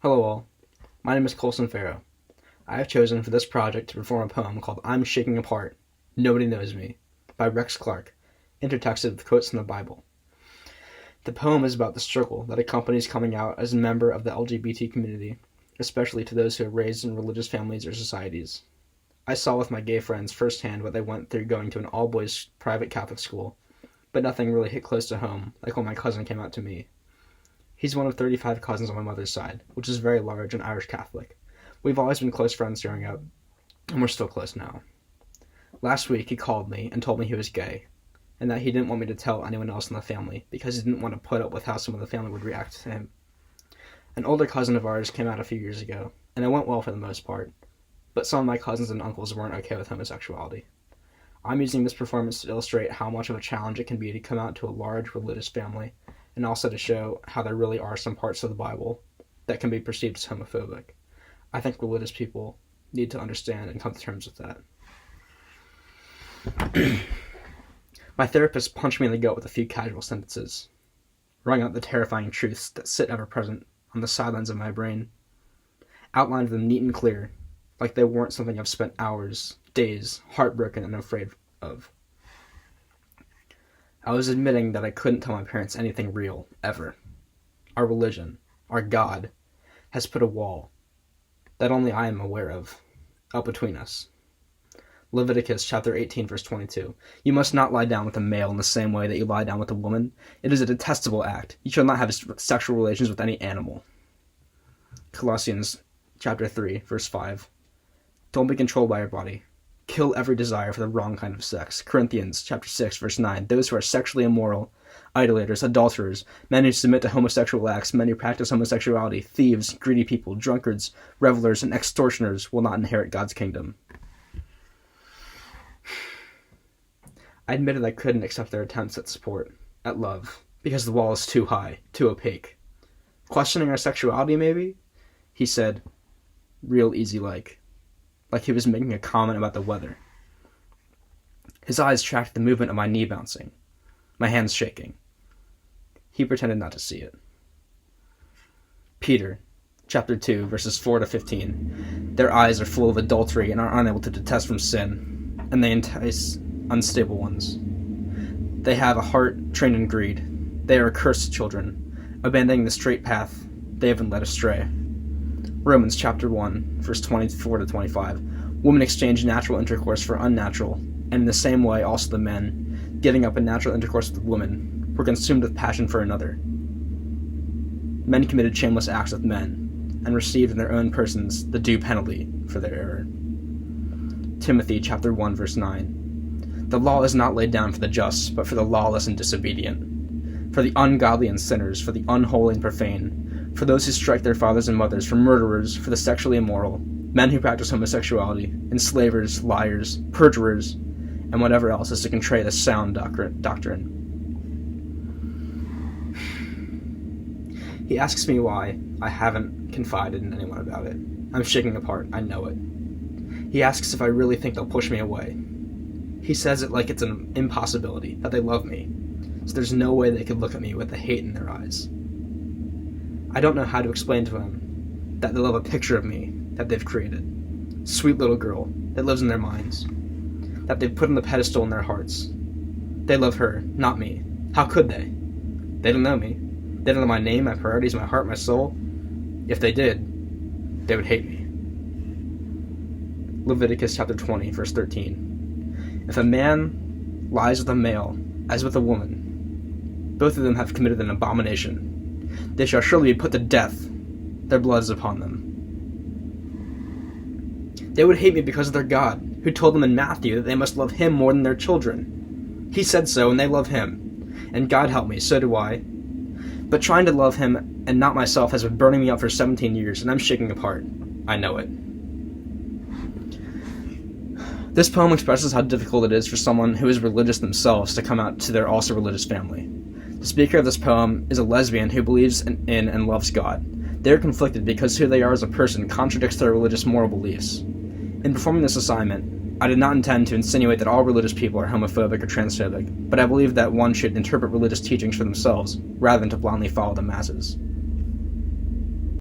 Hello all, my name is Colson Farrow. I have chosen for this project to perform a poem called I'm Shaking Apart, Nobody Knows Me, by Rex Clark, intertexted with quotes from the Bible. The poem is about the struggle that accompanies coming out as a member of the LGBT community, especially to those who are raised in religious families or societies. I saw with my gay friends firsthand what they went through going to an all-boys private Catholic school, but nothing really hit close to home like when my cousin came out to me. He's one of 35 cousins on my mother's side, which is very large and Irish Catholic. We've always been close friends growing up, and we're still close now. Last week he called me and told me he was gay, and that he didn't want me to tell anyone else in the family because he didn't want to put up with how some of the family would react to him. An older cousin of ours came out a few years ago, and it went well for the most part, but some of my cousins and uncles weren't okay with homosexuality. I'm using this performance to illustrate how much of a challenge it can be to come out to a large religious family, and also to show how there really are some parts of the Bible that can be perceived as homophobic. I think religious people need to understand and come to terms with that. My therapist punched me in the gut with a few casual sentences, wrung out the terrifying truths that sit ever present on the sidelines of my brain, outlined them neat and clear, like they weren't something I've spent hours, days, heartbroken and afraid of. I was admitting that I couldn't tell my parents anything real, ever. Our religion, our God, has put a wall, that only I am aware of, up between us. Leviticus chapter 18, verse 22. You must not lie down with a male in the same way that you lie down with a woman. It is a detestable act. You shall not have sexual relations with any animal. Colossians chapter 3, verse 5. Don't be controlled by your body. Kill every desire for the wrong kind of sex. Corinthians chapter 6, verse 9. Those who are sexually immoral, idolaters, adulterers, men who submit to homosexual acts, men who practice homosexuality, thieves, greedy people, drunkards, revelers, and extortioners will not inherit God's kingdom. I admitted I couldn't accept their attempts at support, at love, because the wall is too high, too opaque. Questioning our sexuality, maybe? He said, real easy like he was making a comment about the weather. His eyes tracked the movement of my knee bouncing, my hands shaking. He pretended not to see it. Peter, chapter 2, verses 4 to 15. Their eyes are full of adultery and are unable to detest from sin, and they entice unstable ones. They have a heart trained in greed. They are accursed children, abandoning the straight path they have been led astray. Romans chapter 1, verse 24 to 25. Women exchange natural intercourse for unnatural, and in the same way also the men, giving up a natural intercourse with women, were consumed with passion for another. Men committed shameless acts with men, and received in their own persons the due penalty for their error. Timothy chapter 1, verse 9. The law is not laid down for the just, but for the lawless and disobedient, for the ungodly and sinners, for the unholy and profane, for those who strike their fathers and mothers, for murderers, for the sexually immoral, men who practice homosexuality, enslavers, liars, perjurers, and whatever else is to contrary the sound doctrine. He asks me why I haven't confided in anyone about it. I'm shaking apart, I know it. He asks if I really think they'll push me away. He says it like it's an impossibility, that they love me, so there's no way they could look at me with the hate in their eyes. I don't know how to explain to him that they love a picture of me that they've created. Sweet little girl that lives in their minds, that they've put on the pedestal in their hearts. They love her, not me. How could they? They don't know me. They don't know my name, my priorities, my heart, my soul. If they did, they would hate me. Leviticus chapter 20, verse 13. If a man lies with a male as with a woman, both of them have committed an abomination. They shall surely be put to death. Their blood is upon them. They would hate me because of their God, who told them in Matthew that they must love him more than their children. He said so, and they love him. And God help me, so do I. But trying to love him and not myself has been burning me up for 17 years, and I'm shaking apart. I know it. This poem expresses how difficult it is for someone who is religious themselves to come out to their also religious family. The speaker of this poem is a lesbian who believes in and loves God. They are conflicted because who they are as a person contradicts their religious moral beliefs. In performing this assignment, I did not intend to insinuate that all religious people are homophobic or transphobic, but I believe that one should interpret religious teachings for themselves, rather than to blindly follow the masses.